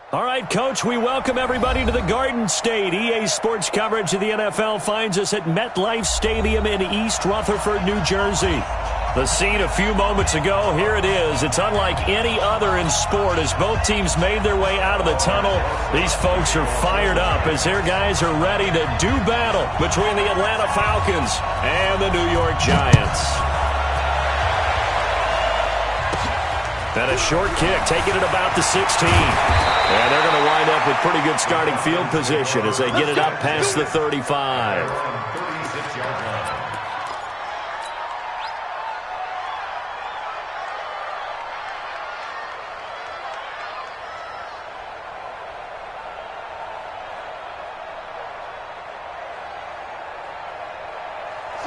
All right, Coach, we welcome everybody to the Garden State. EA Sports coverage of the NFL finds us at MetLife Stadium in East Rutherford, New Jersey. The scene a few moments ago, here it is. It's unlike any other in sport as both teams made their way out of the tunnel. These folks are fired up as their guys are ready to do battle between the Atlanta Falcons and the New York Giants. And a short kick, taking it about the 16. And they're going to wind up with pretty good starting field position as they get it up past the 35.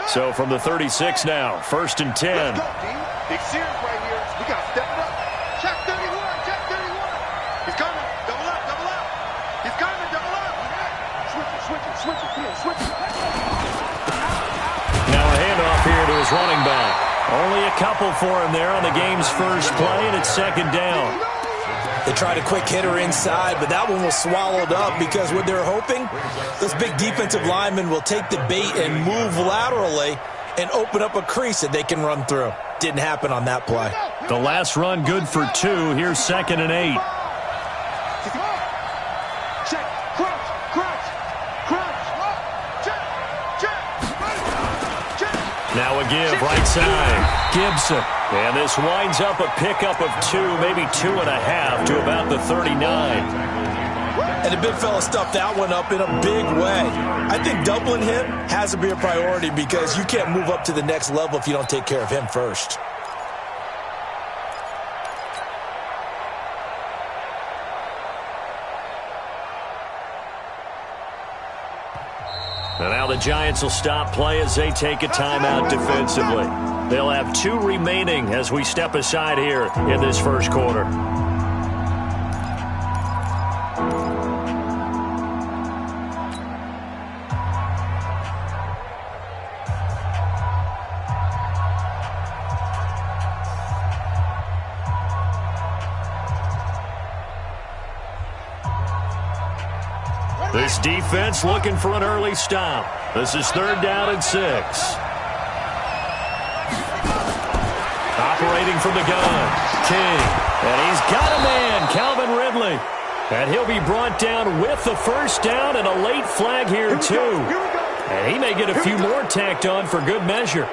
So from the 36 now, 1st and 10. Big series right here. We got to step it up. Check 31, check 31. He's coming. Double up, double up. He's coming, double up. Switch it. Now a handoff here to his running back. Only a couple for him there on the game's first play, and it's 2nd down. They tried a quick hitter inside, but that one was swallowed up because what they're hoping, those big defensive linemen will take the bait and move laterally and open up a crease that they can run through. Didn't happen on that play. The last run good for 2. Here's 2nd and 8. Check. Crunch. Check. Now a give right side. Gibson. And this winds up a pickup of 2, maybe 2.5 to about the 39. And the big fella stuffed that one up in a big way. I think doubling him has to be a priority because you can't move up to the next level if you don't take care of him first. And now the Giants will stop play as they take a timeout defensively. They'll have 2 remaining as we step aside here in this first quarter. This defense looking for an early stop. This is 3rd down and 6. Operating from the gun, King. And he's got a man, Calvin Ridley. And he'll be brought down with the first down and a late flag here, too. And he may get a few more tacked on for good measure.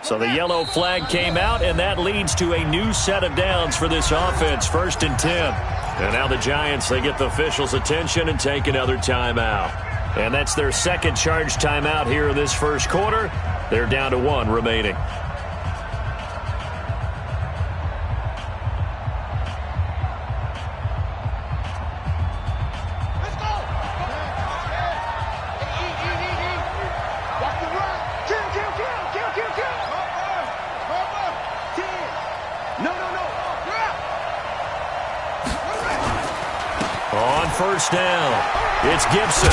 So the yellow flag came out, and that leads to a new set of downs for this offense, 1st and 10. And now the Giants, they get the officials' attention and take another timeout. And that's their 2nd charge timeout here in this first quarter. They're down to 1 remaining. On 1st down, it's Gibson.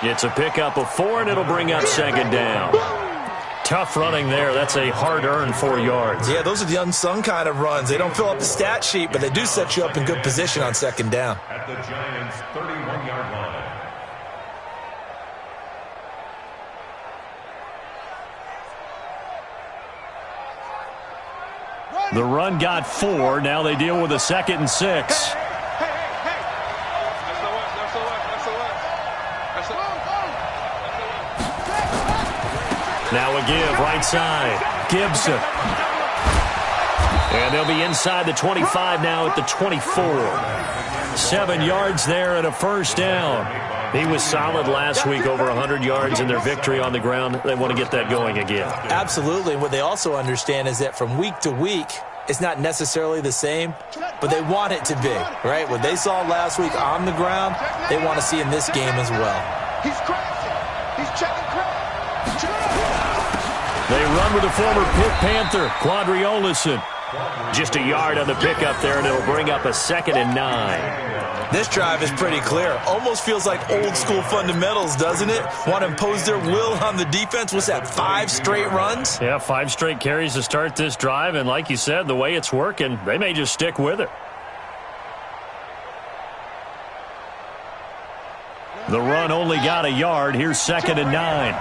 It's a pickup of 4, and it'll bring up 2nd down. Tough running there. That's a hard-earned 4 yards. Yeah, those are the unsung kind of runs. They don't fill up the stat sheet, but they do set you up in good position on 2nd down. At the Giants' 31-yard line. The run got 4. Now they deal with a 2nd and 6. Now a give right side. Gibson. And they'll be inside the 25 now at the 24. 7 yards there and a first down. He was solid last week, over 100 yards in their victory on the ground. They want to get that going again. Absolutely. And what they also understand is that from week to week, it's not necessarily the same, but they want it to be, right? What they saw last week on the ground, they want to see in this game as well. He's crashing. He's checking crash. They run with the former Pitt Panther, Quadri Olison. Just a yard on the pickup there, and it'll bring up a 2nd and 9. This drive is pretty clear. Almost feels like old-school fundamentals, doesn't it? Want to impose their will on the defense. What's that, 5 straight runs? Yeah, 5 straight carries to start this drive, and like you said, the way it's working, they may just stick with it. The run only got a yard. Here's 2nd and 9.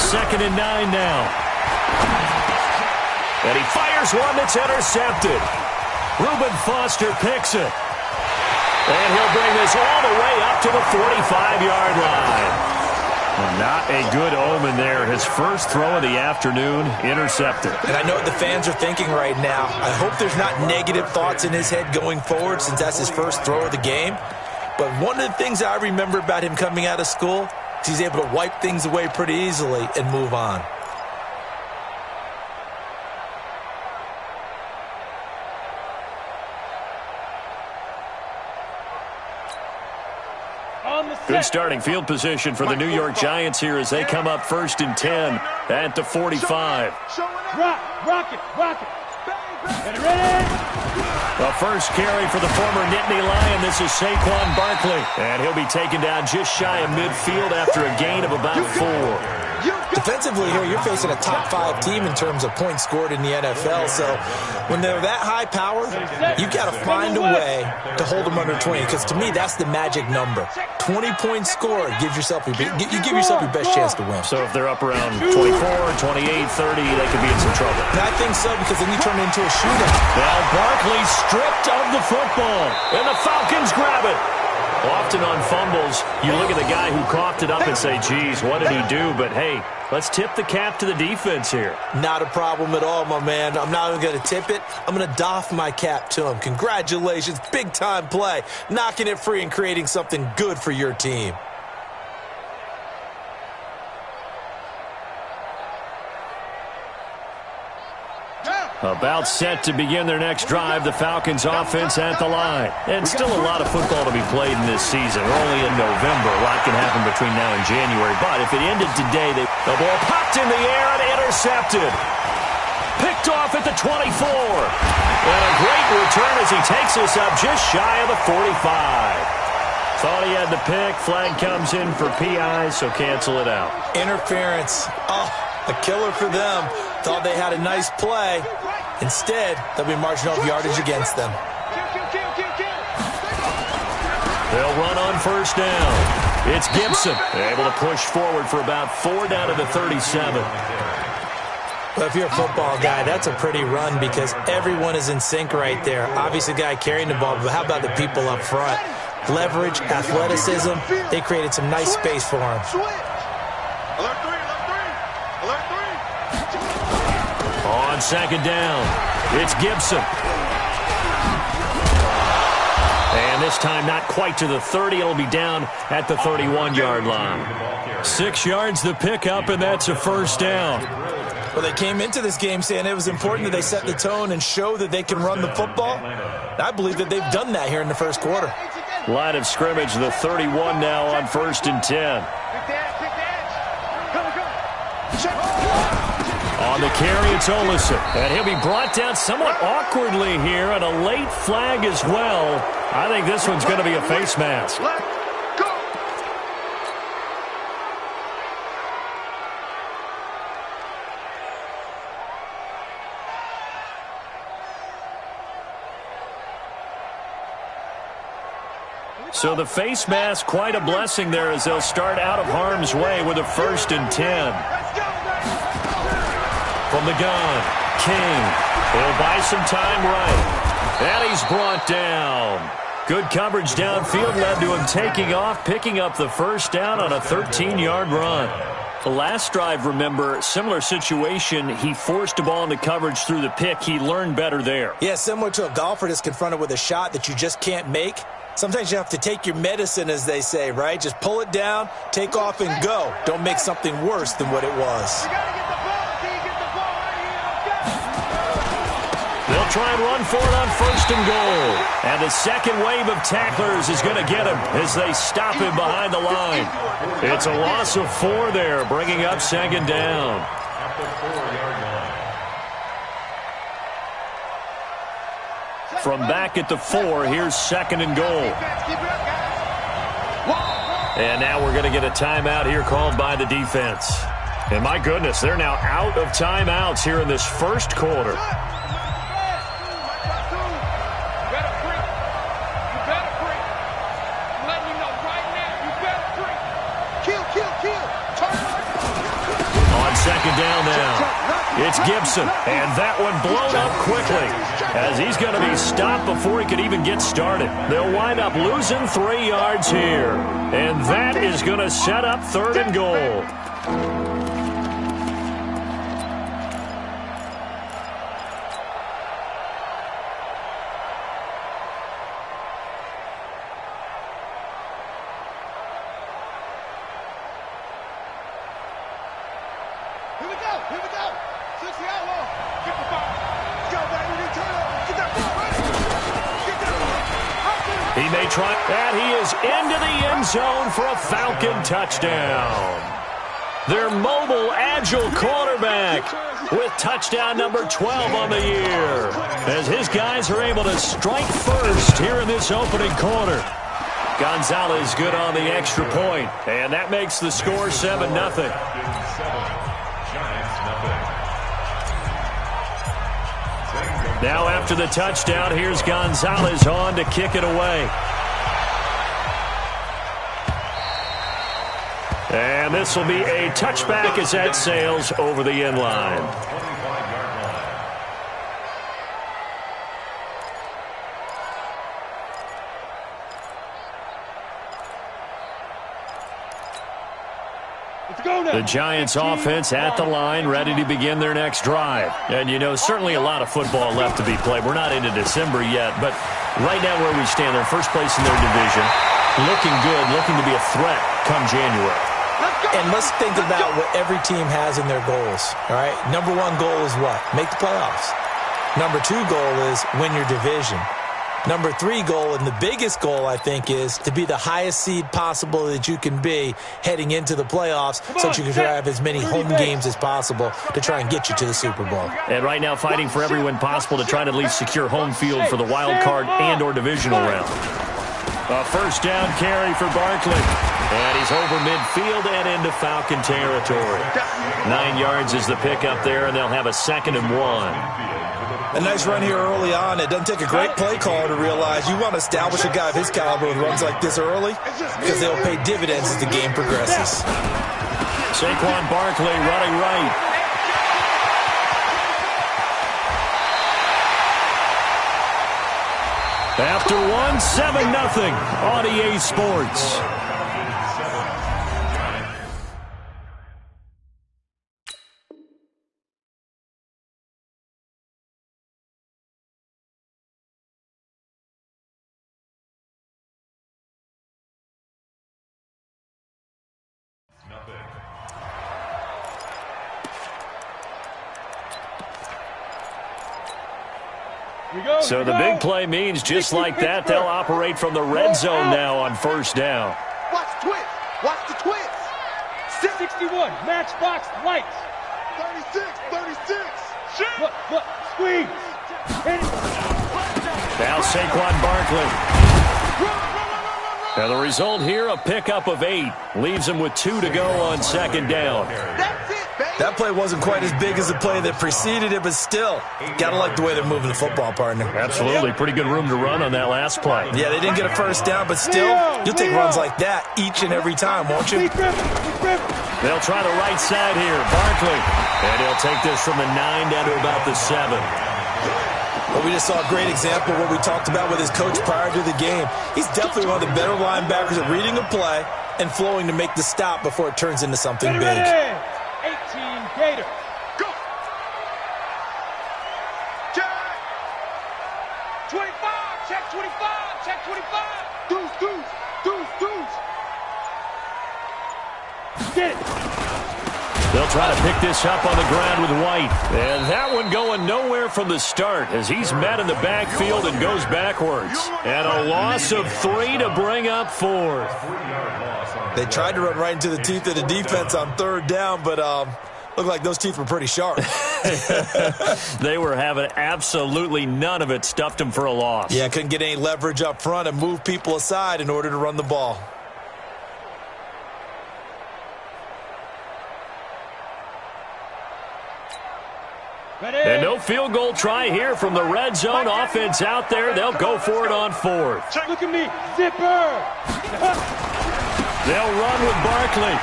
Second and 9 now. And he fires one that's intercepted. Reuben Foster picks it. And he'll bring this all the way up to the 45-yard line. Well, not a good omen there. His first throw of the afternoon, intercepted. And I know what the fans are thinking right now. I hope there's not negative thoughts in his head going forward since that's his first throw of the game. But one of the things I remember about him coming out of school, he's able to wipe things away pretty easily and move on. Good starting field position for the New York Giants here as they come up 1st and 10 at the 45. Rock it. The first carry for the former Nittany Lion. This is Saquon Barkley. And he'll be taken down just shy of midfield after a gain of about 4. Defensively here, you're facing a top 5 team in terms of points scored in the NFL. So when they're that high power, you've got to find a way to hold them under 20. Because to me, that's the magic number. 20 points scored gives yourself you give yourself your best chance to win. So if they're up around 24, 28, 30, they could be in some trouble. And I think so, because then you turn it into a shootout. Now Barkley stripped of the football, and the Falcons grab it. Often on fumbles, you look at the guy who coughed it up and say, geez, what did he do? But, hey, let's tip the cap to the defense here. Not a problem at all, my man. I'm not even going to tip it. I'm going to doff my cap to him. Congratulations. Big-time play. Knocking it free and creating something good for your team. About set to begin their next drive, the Falcons offense at the line. And still a lot of football to be played in this season. We're only in November. A lot can happen between now and January. But if it ended today, the ball popped in the air and intercepted. Picked off at the 24. And a great return as he takes us up just shy of the 45. Thought he had the pick. Flag comes in for PI, so cancel it out. Interference. Oh, a killer for them. Thought they had a nice play. Instead, they'll be marching off yardage against them. They'll run on 1st down. It's Gibson, able to push forward for about 4 down to the 37. Well, if you're a football guy, that's a pretty run because everyone is in sync right there. Obviously, the guy carrying the ball, but how about the people up front? Leverage, athleticism, they created some nice space for him. Alert 3. On 2nd down, it's Gibson. And this time not quite to the 30. It'll be down at the 31-yard line. 6 yards the pickup, and that's a 1st down. Well, they came into this game saying it was important that they set the tone and show that they can run the football. And I believe that they've done that here in the first quarter. Line of scrimmage, the 31 now on 1st and 10. On the carry, it's Olison. And he'll be brought down somewhat awkwardly here, and a late flag as well. I think this one's going to be a face mask. So the face mask, quite a blessing there as they'll start out of harm's way with a 1st and 10. From the gun, King. He'll buy some time right. And he's brought down. Good coverage downfield led to him taking off, picking up the 1st down on a 13-yard run. The last drive, remember, similar situation. He forced a ball into coverage through the pick. He learned better there. Yeah, similar to a golfer that's confronted with a shot that you just can't make. Sometimes you have to take your medicine, as they say, right? Just pull it down, take off, and go. Don't make something worse than what it was. They'll try and run for it on 1st and goal. And the second wave of tacklers is going to get him as they stop him behind the line. It's a loss of 4 there, bringing up 2nd down. At the 4-yard line. From back at the 4, here's 2nd and goal. And now we're going to get a timeout here called by the defense. And my goodness, they're now out of timeouts here in this first quarter. On 2nd down now, it's Gibson, and that one blown up quickly as he's going to be stopped before he could even get started. They'll wind up losing 3 yards here, and that is going to set up 3rd and goal. He may try, and he is into the end zone for a Falcon touchdown. Their mobile, agile quarterback with touchdown number 12 on the year, as his guys are able to strike first here in this opening quarter. Gonzalez good on the extra point, and that makes the score 7-0. Now after the touchdown, here's Gonzalez on to kick it away. And this will be a touchback as that sails over the end line. The Giants offense at the line, ready to begin their next drive. And, you know, certainly a lot of football left to be played. We're not into December yet, but right now where we stand, they're first place in their division, looking good, looking to be a threat come January. And let's think about what every team has in their goals, all right? Number 1 goal is what? Make the playoffs. Number 2 goal is win your division. Number 3 goal, and the biggest goal, I think, is to be the highest seed possible that you can be heading into the playoffs so that you can have as many home games as possible to try and get you to the Super Bowl. And right now fighting for every win possible to try to at least secure home field for the wild card and or divisional round. A first down carry for Barkley. And he's over midfield and into Falcon territory. 9 yards is the pickup there, and they'll have a 2nd and 1. A nice run here early on. It doesn't take a great play caller to realize you want to establish a guy of his caliber with runs like this early because they'll pay dividends as the game progresses. Saquon Barkley running right. After 1, 7-0 on EA Sports. So the big play means just like that, they'll operate from the red zone now on first down. Watch the twist. Watch the twist. 61, matchbox lights. 36. Look, squeeze. Now Saquon Barkley. Now the result here, a pickup of 8. Leaves him with 2 to go on 2nd down. That's it, baby. That play wasn't quite as big as the play that preceded it, but still, got to like the way they're moving the football, partner. Absolutely. Pretty good room to run on that last play. Yeah, they didn't get a first down, but still, you'll take runs like that each and every time, won't you? They'll try the right side here. Barkley. And he'll take this from the 9 down to about the 7. But we just saw a great example of what we talked about with his coach prior to the game. He's definitely one of the better linebackers at reading a play and flowing to make the stop before it turns into something big. 18 Gators. Go. Check. 25, check 25, check 25. Deuce. Get it. They'll try to pick this up on the ground with White. And that one going nowhere from the start as he's met in the backfield and goes backwards. And a loss of 3 to bring up 4th. They tried to run right into the teeth of the defense on 3rd down, but looked like those teeth were pretty sharp. They were having absolutely none of it. Stuffed them for a loss. Yeah, couldn't get any leverage up front and move people aside in order to run the ball. And no field goal try here from the red zone. Offense out there. They'll go for it on 4th. Look at me. Zipper. They'll run with Barkley.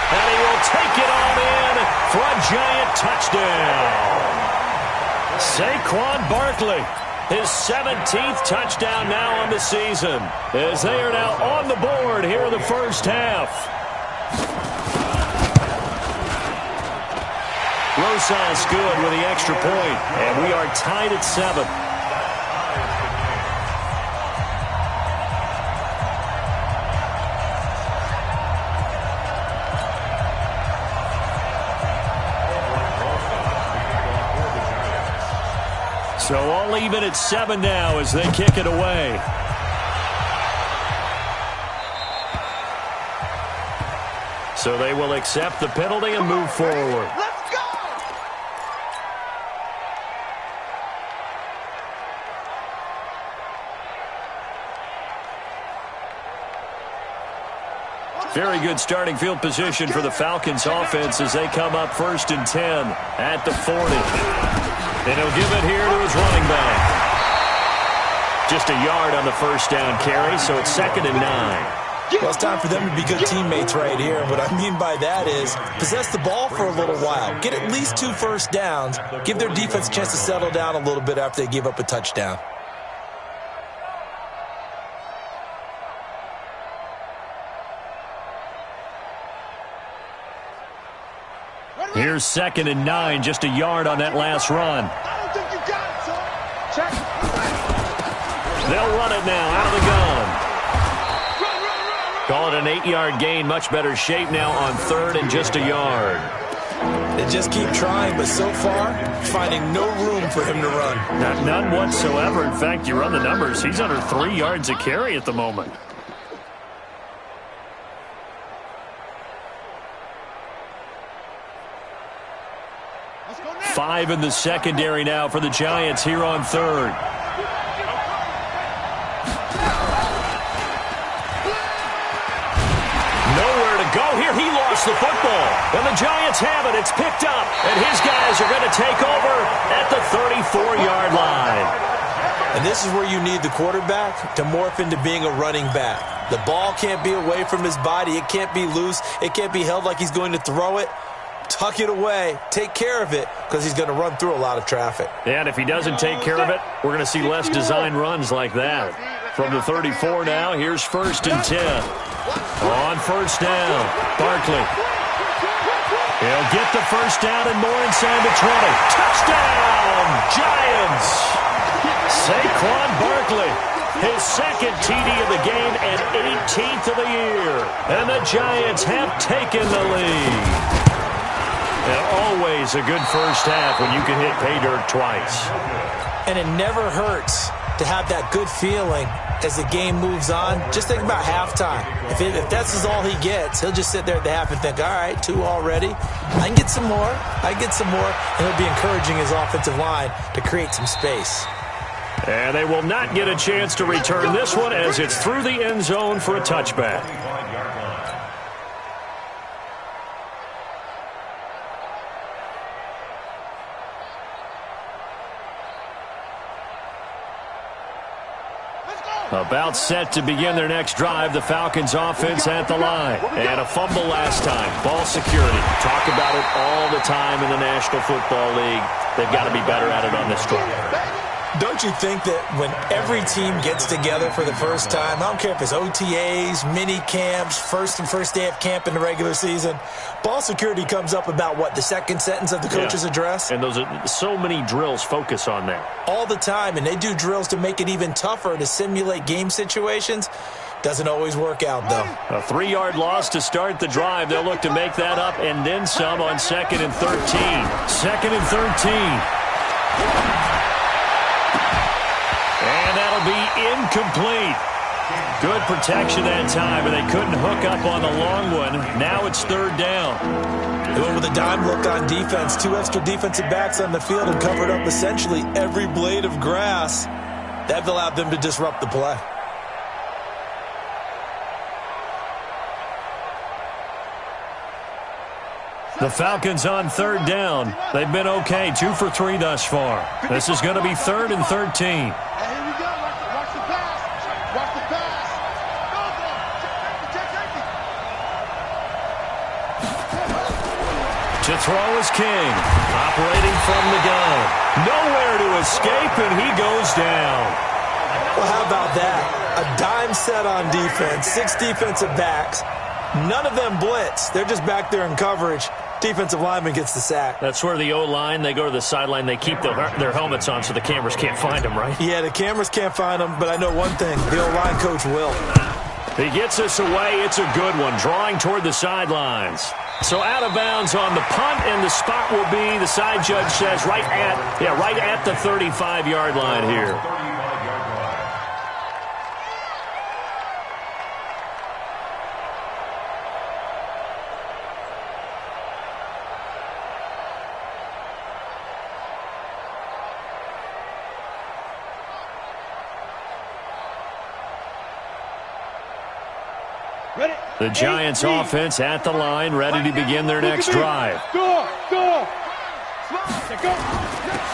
And he will take it on in for a giant touchdown. Saquon Barkley, his 17th touchdown now on the season, as they are now on the board here in the first half. Rosas good with the extra point, and we are tied at 7. So all even at 7 now as they kick it away. So they will accept the penalty and move forward. Let's go! Very good starting field position for the Falcons offense as they come up 1st and 10 at the 40. And he'll give it here to his running back. Just a yard on the first down carry, so it's 2nd and 9. Well, it's time for them to be good teammates right here. What I mean by that is possess the ball for a little while. Get at least 2 first downs. Give their defense a chance to settle down a little bit after they give up a touchdown. Here's 2nd and 9, just a yard on that last run. I don't think you got it, son. Check. They'll run it now out of the gun. Call it an 8-yard gain. Much better shape now on 3rd and just a yard. They just keep trying, but so far, finding no room for him to run. None whatsoever. In fact, you run the numbers. He's under 3 yards a carry at the moment. Five in the secondary now for the Giants here on 3rd. Nowhere to go here. He lost the football. And the Giants have it. It's picked up. And his guys are going to take over at the 34-yard line. And this is where you need the quarterback to morph into being a running back. The ball can't be away from his body. It can't be loose. It can't be held like he's going to throw it. Tuck it away, take care of it, because he's going to run through a lot of traffic. And if he doesn't take care of it, we're going to see less design runs like that. From the 34 now, here's 1st and 10. On 1st down, Barkley. He'll get the first down and more inside the 20. Touchdown, Giants! Saquon Barkley, his 2nd TD of the game and 18th of the year. And the Giants have taken the lead. And always a good first half when you can hit pay dirt twice. And it never hurts to have that good feeling as the game moves on. Just think about halftime. If that's all he gets, he'll just sit there at the half and think, all right, 2 already. I can get some more. And he'll be encouraging his offensive line to create some space. And they will not get a chance to return this one as it's through the end zone for a touchback. About set to begin their next drive, the Falcons offense at the line. And a fumble last time. Ball security. Talk about it all the time in the National Football League. They've got to be better at it on this drive. Don't you think that when every team gets together for the first time, I don't care if it's OTAs, mini camps, first day of camp in the regular season, ball security comes up about what, the second sentence of the coach's address? And those are so many drills focus on that. All the time, and they do drills to make it even tougher to simulate game situations. Doesn't always work out, though. A 3-yard loss to start the drive. They'll look to make that up and then some on 2nd and 13. 2nd and 13. And that'll be incomplete. Good protection that time, and they couldn't hook up on the long one. Now it's 3rd down. They went with a dime look on defense. 2 extra defensive backs on the field and covered up essentially every blade of grass. That allowed them to disrupt the play. The Falcons on 3rd down. They've been okay, 2 for 3 thus far. This is going to be 3rd and 13. Here we go. Watch the pass. Watch the pass. To throw is King. Operating from the gun. Nowhere to escape, and he goes down. Well, how about that? A dime set on defense, 6 defensive backs. None of them blitz. They're just back there in coverage. Defensive lineman gets the sack. That's where the O-line, they go to the sideline, they keep their helmets on so the cameras can't find them, right? Yeah, the cameras can't find them, but I know one thing. The O-line coach will. He gets us away. It's a good one, drawing toward the sidelines. So out of bounds on the punt, and the spot will be, the side judge says, right at the 35-yard line here. The Giants offense at the line, ready to begin their next drive. Go!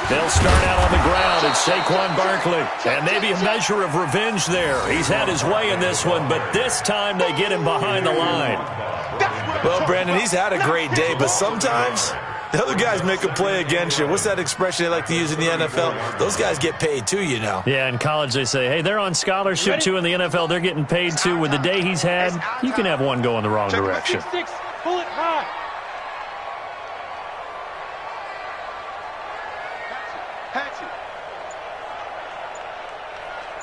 They'll start out on the ground. It's Saquon Barkley. And maybe a measure of revenge there. He's had his way in this one, but this time they get him behind the line. Well, Brandon, he's had a great day, but sometimes the other guys make a play against you. What's that expression they like to use in the NFL? Those guys get paid too, you know. Yeah, in college they say, hey, they're on scholarship too. In the NFL, they're getting paid too. With the day he's had, you can have one go in the wrong direction. 6, pull it high.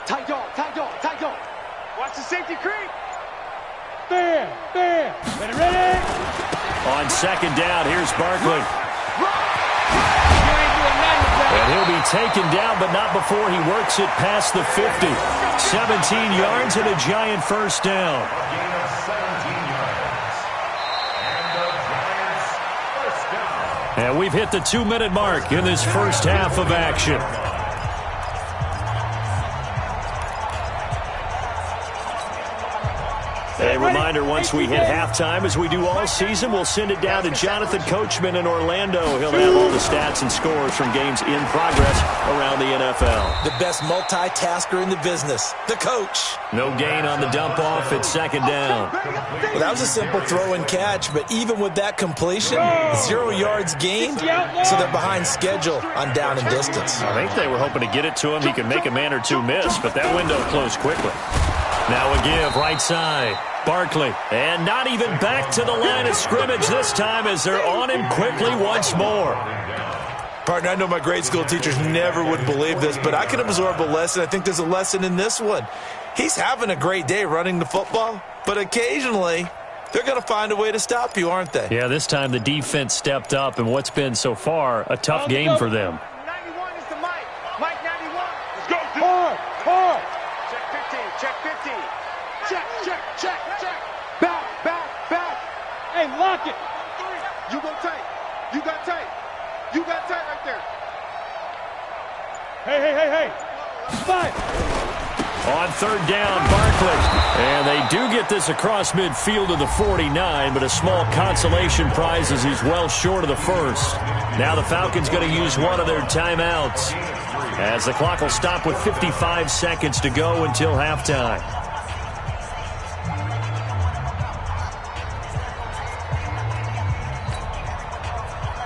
Tight dog. Watch the safety creep. There. Ready. On 2nd down, here's Barkley. And he'll be taken down, but not before he works it past the 50. 17 yards and a Giant first down. And we've hit the 2-minute mark in this first half of action. A reminder, once we hit halftime, as we do all season, we'll send it down to Jonathan Coachman in Orlando. He'll have all the stats and scores from games in progress around the NFL. The best multitasker in the business, the coach. No gain on the dump-off at 2nd down. Well, that was a simple throw and catch, but even with that completion, 0 yards gained, so they're behind schedule on down and distance. I think they were hoping to get it to him. He could make a man or two miss, but that window closed quickly. Now a give, right side. Barkley, and not even back to the line of scrimmage this time as they're on him quickly once more. Partner, I know my grade school teachers never would believe this, but I can absorb a lesson. I think there's a lesson in this one. He's having a great day running the football, but occasionally they're going to find a way to stop you, aren't they? Yeah, this time the defense stepped up in what's been so far a tough game for them. 91 is the Mike. Mike 91. Let's go. Hard. Check 15. Check. Back. Hey, lock it. You go tight. You got tight right there. Hey. 5. On 3rd down, Barkley. And they do get this across midfield to the 49, but a small consolation prize as he's well short of the first. Now the Falcons going to use one of their timeouts, as the clock will stop with 55 seconds to go until halftime.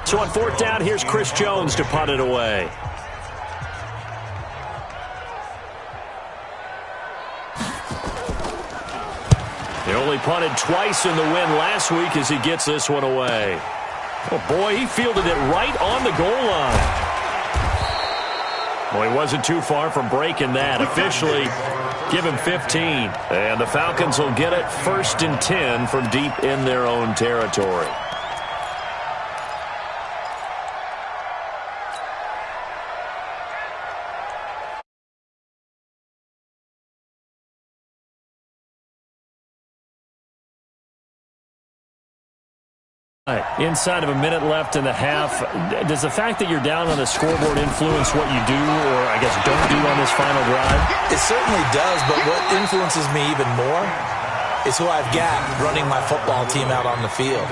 So on 4th down, here's Chris Jones to punt it away. They only punted twice in the win last week as he gets this one away. Oh, boy, he fielded it right on the goal line. Well, he wasn't too far from breaking that. Officially, Give him 15. And the Falcons will get it 1st and 10 from deep in their own territory. Inside of a minute left in the half, does the fact that you're down on the scoreboard influence what you do, or I guess don't do on this final drive? It certainly does, but what influences me even more is who I've got running my football team out on the field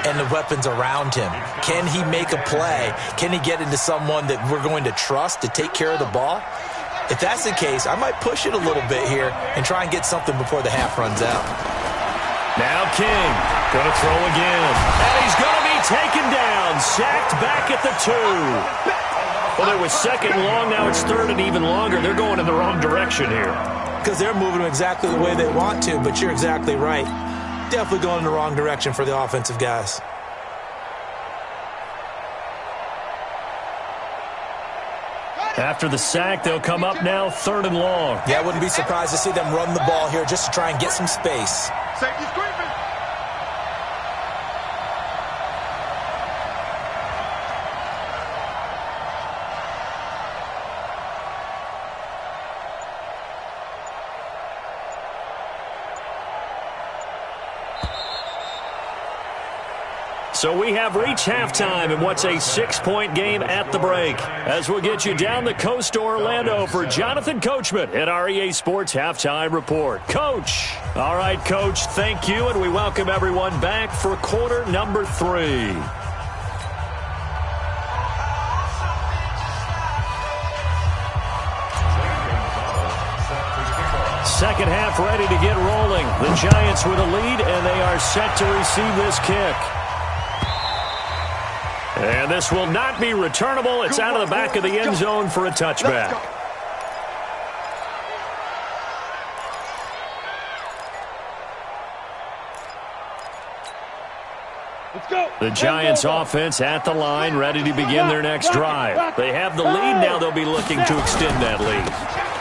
and the weapons around him. Can he make a play? Can he get into someone that we're going to trust to take care of the ball? If that's the case, I might push it a little bit here and try and get something before the half runs out. Now King, going to throw again. And he's going to be taken down, sacked back at the 2. Well, it was 2nd and long, now it's 3rd and even longer. They're going in the wrong direction here. Because they're moving exactly the way they want to, but you're exactly right. Definitely going in the wrong direction for the offensive guys. After the sack, they'll come up now 3rd and long. Yeah, I wouldn't be surprised to see them run the ball here just to try and get some space. Safety's creeping. So we have reached halftime in what's a 6-point game at the break. As we'll get you down the coast to Orlando for Jonathan Coachman at our EA Sports Halftime Report. Coach. All right, Coach, thank you, and we welcome everyone back for quarter number 3. Second half ready to get rolling. The Giants with a lead, and they are set to receive this kick. And this will not be returnable. It's out of the back of the end zone for a touchback. The Giants offense at the line, ready to begin their next drive. They have the lead. Now they'll be looking to extend that lead.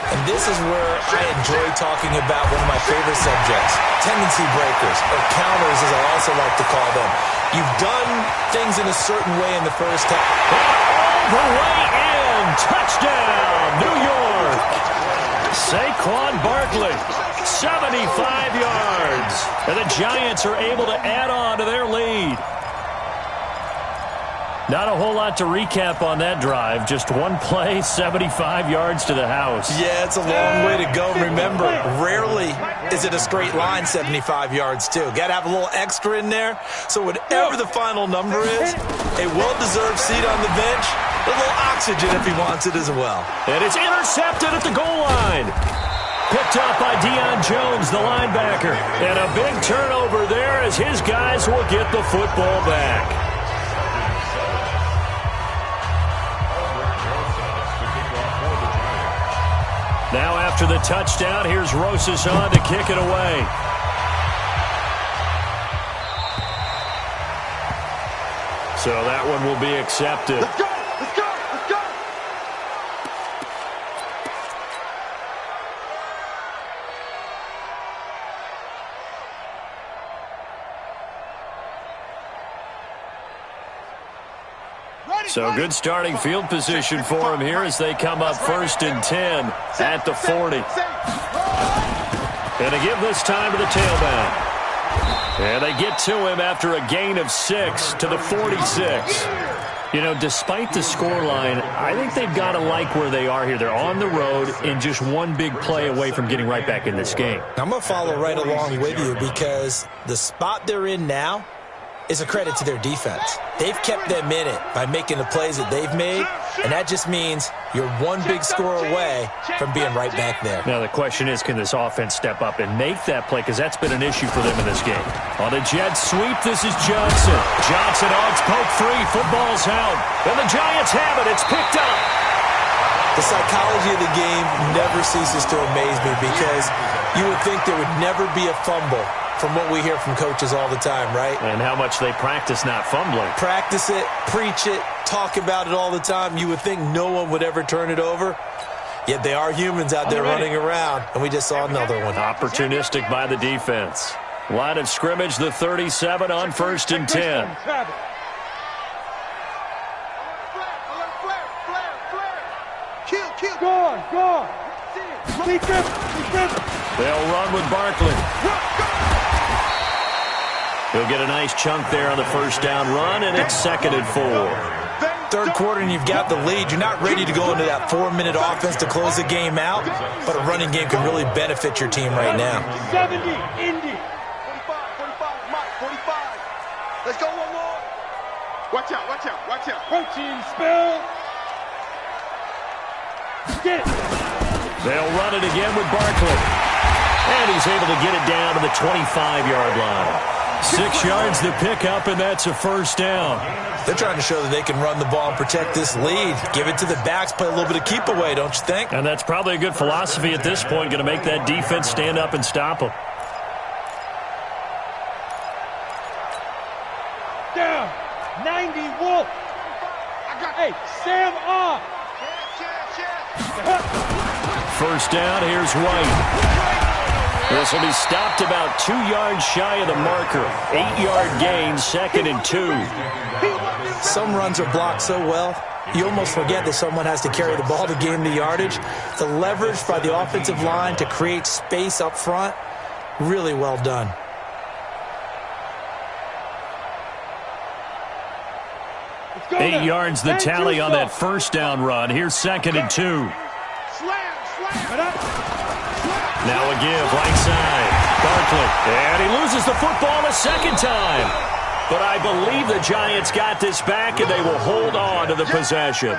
And this is where I enjoy talking about one of my favorite subjects, tendency breakers, or counters as I also like to call them. You've done things in a certain way in the first half. All the way in. Touchdown, New York. Saquon Barkley, 75 yards. And the Giants are able to add on to their lead. Not a whole lot to recap on that drive. Just one play, 75 yards to the house. Yeah, it's a long way to go. Remember, rarely is it a straight line 75 yards, too. Got to have a little extra in there. So whatever the final number is, a well-deserved seat on the bench, a little oxygen if he wants it as well. And it's intercepted at the goal line. Picked up by Deion Jones, the linebacker. And a big turnover there as his guys will get the football back. Now after the touchdown, here's Rosas on to kick it away. So that one will be accepted. Let's go! Let's go! Let's go! So good starting field position for him here as they come up 1st and 10 at the 40. And they give this time to the tailback. And they get to him after a gain of 6 to the 46. You know, despite the scoreline, I think they've got to like where they are here. They're on the road and just one big play away from getting right back in this game. I'm going to follow right along with you because the spot they're in now is a credit to their defense. They've kept them in it by making the plays that they've made, and that just means you're one big score away from being right back there. Now the question is, can this offense step up and make that play? Because that's been an issue for them in this game. On a jet sweep, this is Johnson. Johnson odds poke free. Football's out. And the Giants have it. It's picked up. The psychology of the game never ceases to amaze me because you would think there would never be a fumble from what we hear from coaches all the time, right? And how much they practice not fumbling. Practice it, preach it, talk about it all the time. You would think no one would ever turn it over. Yet they are humans out there running around, and we just saw another one. Opportunistic by the defense. Line of scrimmage, the 37 on 1st and 10. Go. They'll run with Barkley. He'll get a nice chunk there on the first down run, and it's 2nd and 4. Third quarter, and you've got the lead. You're not ready to go into that 4-minute offense to close the game out, but a running game can really benefit your team right now. 70, Indy. 45, Mike, 45. Let's go one more. Watch out. Protein spill. Get it. They'll run it again with Barkley. And he's able to get it down to the 25-yard line. 6 yards to pick up, and that's a first down. They're trying to show that they can run the ball and protect this lead. Give it to the backs, play a little bit of keep away, don't you think? And that's probably a good philosophy at this point, going to make that defense stand up and stop them. Down. 90 Wolf. Hey, Sam off. First down, here's White. This will be stopped about 2 yards shy of the marker. 8-yard gain, 2nd and 2. Some runs are blocked so well, you almost forget that someone has to carry the ball to gain the yardage. The leverage by the offensive line to create space up front, really well done. Go 8 now. yards the tally on that first down run. Here's 2nd and 2. Now a give, right side. Barkley. And he loses the football a second time. But I believe the Giants got this back, and they will hold on to the possession.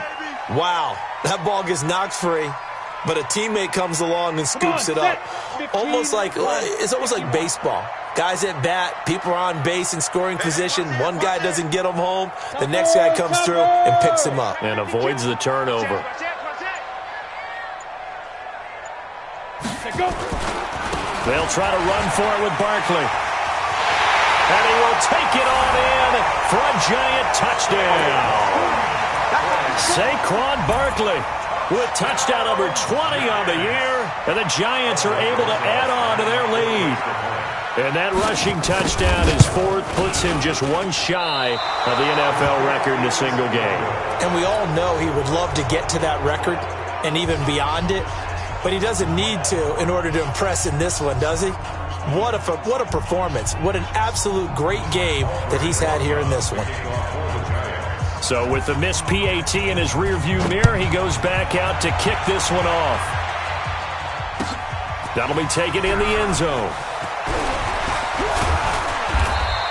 Wow, that ball gets knocked free, but a teammate comes along and scoops it up. It's almost like baseball. Guys at bat, people are on base in scoring position. One guy doesn't get him home. The next guy comes through and picks him up. And avoids the turnover. They'll try to run for it with Barkley. And he will take it on in for a Giant touchdown. Saquon Barkley with touchdown number 20 on the year. And the Giants are able to add on to their lead. And that rushing touchdown is 4th, puts him just one shy of the NFL record in a single game. And we all know he would love to get to that record and even beyond it. But he doesn't need to in order to impress in this one, does he? What a performance. What an absolute great game that he's had here in this one. So with the missed PAT in his rearview mirror, he goes back out to kick this one off. That'll be taken in the end zone.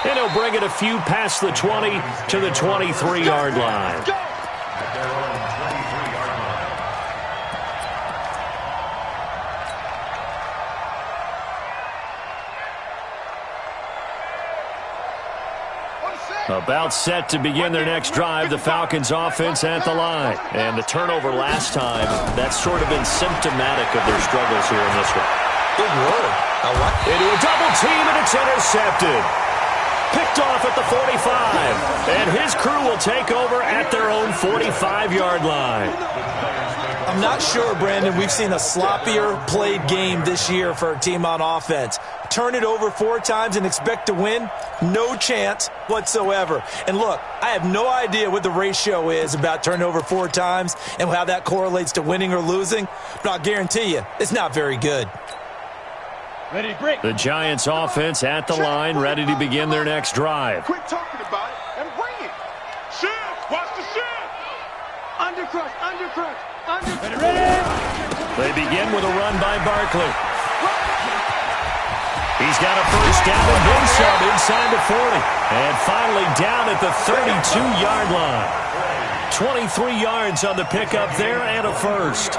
And he'll bring it a few past the 20 to the 23-yard line. About set to begin their next drive, the Falcons offense at the line. And the turnover last time, that's sort of been symptomatic of their struggles here in this one. Big word. I like it. Into a double team, and it's intercepted. Picked off at the 45. And his crew will take over at their own 45-yard line. I'm not sure, Brandon, we've seen a sloppier played game this year for a team on offense. Turn it over 4 times and expect to win? No chance whatsoever. And look, I have no idea what the ratio is about turning over 4 times and how that correlates to winning or losing, but I'll guarantee you, it's not very good. Ready to break. The Giants offense at the line, ready to begin their next drive. Quit talking about it and bring it. Shift. Watch the shift. Undercrush. Ready. They begin with a run by Barkley. He's got a first down and then some inside the 40. And finally down at the 32-yard line. 23 yards on the pickup there and a first.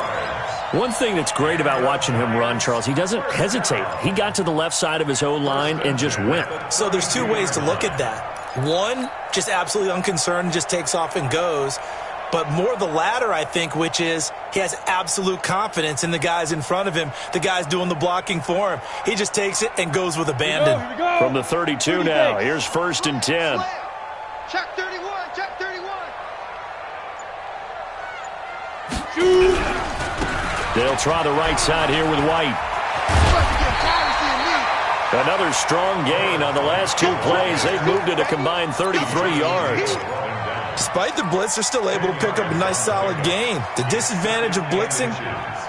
One thing that's great about watching him run, Charles, he doesn't hesitate. He got to the left side of his O-line and just went. So there's 2 ways to look at that. One, just absolutely unconcerned, just takes off and goes. But more the latter, I think, which is he has absolute confidence in the guys in front of him, the guys doing the blocking for him. He just takes it and goes with abandon. Here we go. From the 32 now, here's 1st and 10. Check 31. They'll try the right side here with White. Another strong gain on the last 2 plays. They've moved it a combined 33 yards. Despite the blitz, they're still able to pick up a nice solid gain. The disadvantage of blitzing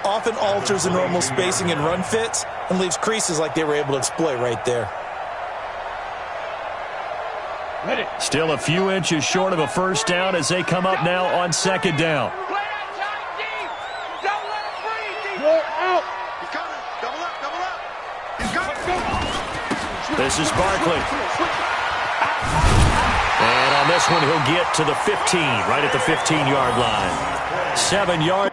often alters the normal spacing and run fits and leaves creases like they were able to exploit right there. Still a few inches short of a first down as they come up now on second down. This is Barkley. And on this one, he'll get to the 15, right at the 15-yard line. 7 yards.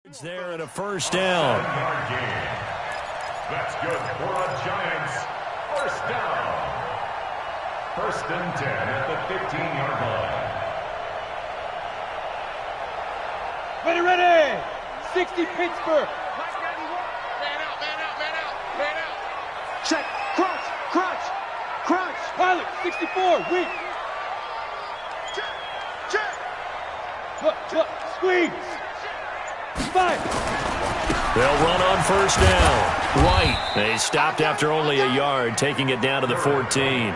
It's there at a first down. That's good for a Giants first down. 1st and 10 at the 15-yard line. Ready! 60 Pittsburgh. Man out. Check. Crunch. Pilot, 64, weak. Check. Look, squeeze. 5. They'll run on first down. White. They stopped after only a yard, taking it down to the 14.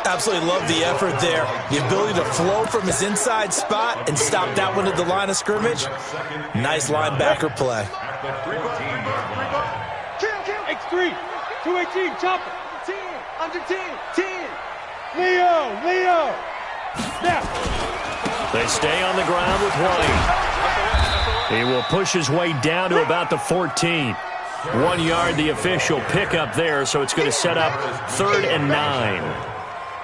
Absolutely love the effort there. The ability to flow from his inside spot and stop that one at the line of scrimmage. Nice linebacker play. X3, 218, chopper. 10, under 10. Leo. Snap. They stay on the ground with White. He will push his way down to about the 14. 1 yard, the official pickup there, so it's going to set up 3rd and 9.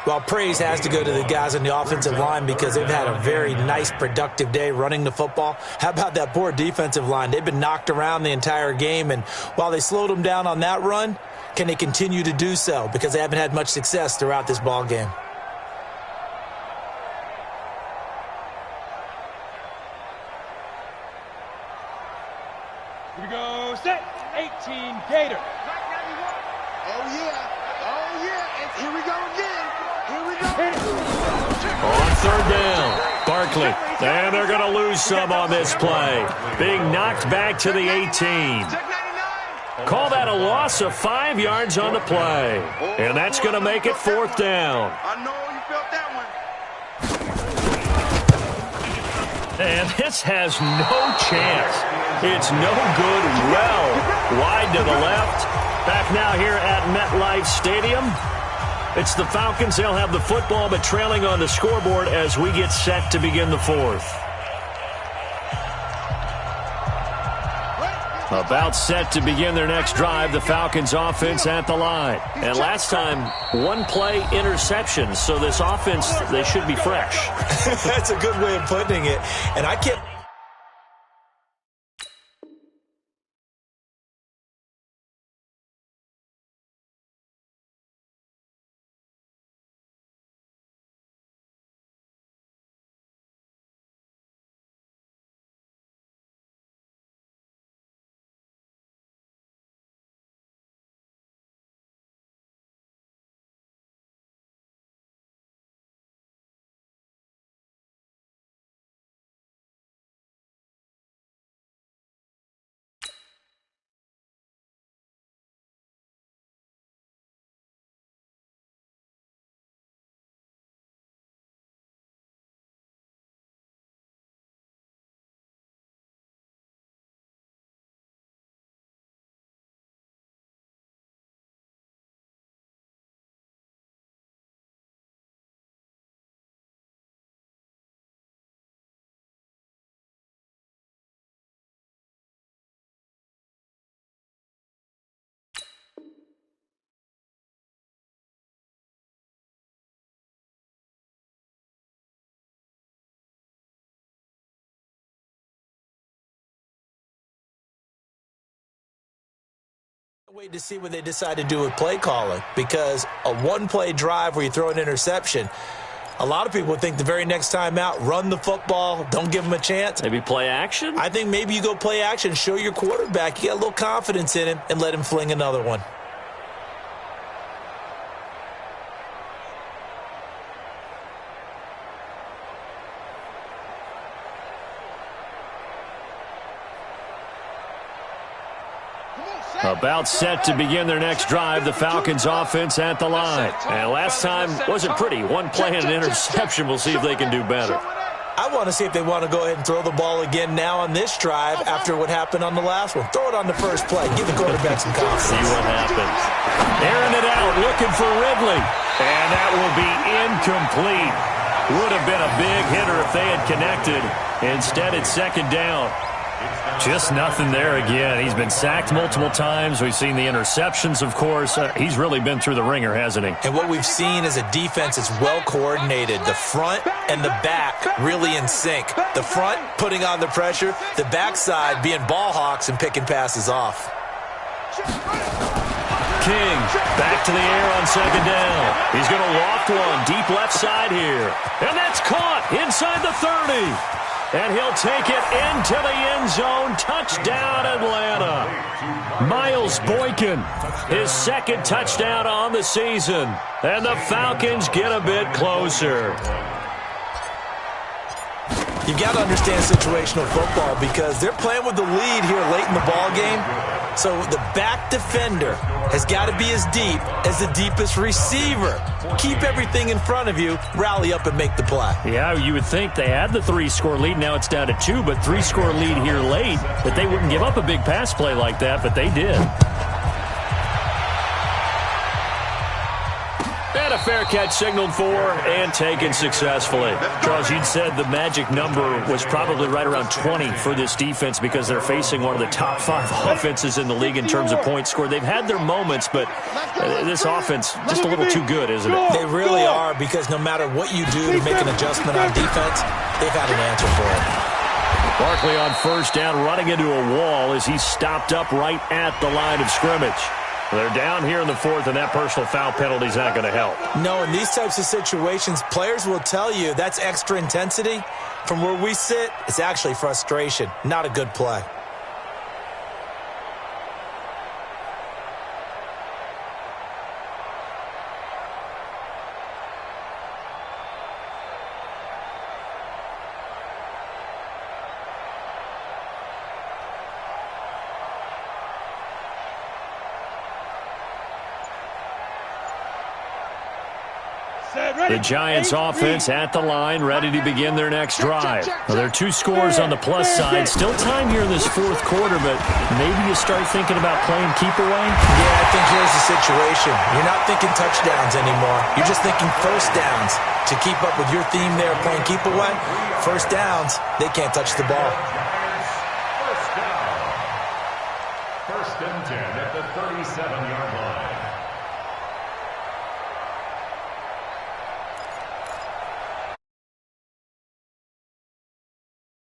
Well, praise has to go to the guys on the offensive line because they've had a very nice, productive day running the football. How about that poor defensive line? They've been knocked around the entire game, and while they slowed them down on that run, can they continue to do so? Because they haven't had much success throughout this ball game. Here we go, set. 18 Gator. Oh, yeah. And here we go again. On 3rd down, Barkley. And they're going to lose some on this play. Being knocked back to the 18. Call that a loss of 5 yards on the play. And that's going to make it 4th down. I know you felt that one. And this has no chance. It's no good. Well, wide to the left. Back now here at MetLife Stadium. It's the Falcons. They'll have the football, but trailing on the scoreboard as we get set to begin the 4th. About set to begin their next drive, the Falcons offense at the line. And last time, 1 play interception, so this offense, they should be fresh. That's a good way of putting it. And I can't... Wait to see what they decide to do with play calling, because a 1-play drive where you throw an interception, A lot of people think the very next time out, run the football, don't give them a chance. Maybe play action? I think maybe you go play action, show your quarterback you got a little confidence in him, and let him fling another one. About set to begin their next drive, the Falcons offense at the line. And last time wasn't pretty. One play and an interception. We'll see if they can do better. I want to see if they want to go ahead and throw the ball again now on this drive after what happened on the last one. Throw it on the first play. Give the quarterback some confidence. See what happens. Airing it out, looking for Ridley. And that will be incomplete. Would have been a big hitter if they had connected. Instead, it's second down. Just nothing there again. He's been sacked multiple times. We've seen the interceptions, of course. He's really been through the ringer, hasn't he? And what we've seen is a defense that's well coordinated. The front and the back really in sync. The front putting on the pressure. The backside being ball hawks and picking passes off. King back to the air on second down. He's going to loft one deep left side here. And that's caught inside the 30. And he'll take it into the end zone. Touchdown, Atlanta. Miles Boykin, his second touchdown on the season. And the Falcons get a bit closer. You've got to understand situational football because they're playing with the lead here late in the ball game. So the back defender has got to be as deep as the deepest receiver. Keep everything in front of you, rally up and make the play. Yeah, you would think they had the 3-score lead. Now it's down to 2, but 3-score lead here late, that they wouldn't give up a big pass play like that, but they did. And a fair catch signaled for and taken successfully. Charles, you'd said the magic number was probably right around 20 for this defense because they're facing one of the top 5 offenses in the league in terms of points scored. They've had their moments, but this offense just a little too good, isn't it? They really are because no matter what you do to make an adjustment on defense, they've had an answer for it. Barkley on first down running into a wall as he's stopped up right at the line of scrimmage. They're down here in the 4th, and that personal foul penalty is not going to help. No, in these types of situations, players will tell you that's extra intensity. From where we sit, it's actually frustration, not a good play. The Giants offense at the line, ready to begin their next drive. Well, there are 2 scores on the plus side. Still time here in this 4th quarter, but maybe you start thinking about playing keep away? Yeah, I think here's the situation. You're not thinking touchdowns anymore. You're just thinking first downs. To keep up with your theme there, playing keep away, first downs, they can't touch the ball. First down. 1st and 10 at the 37-yard line.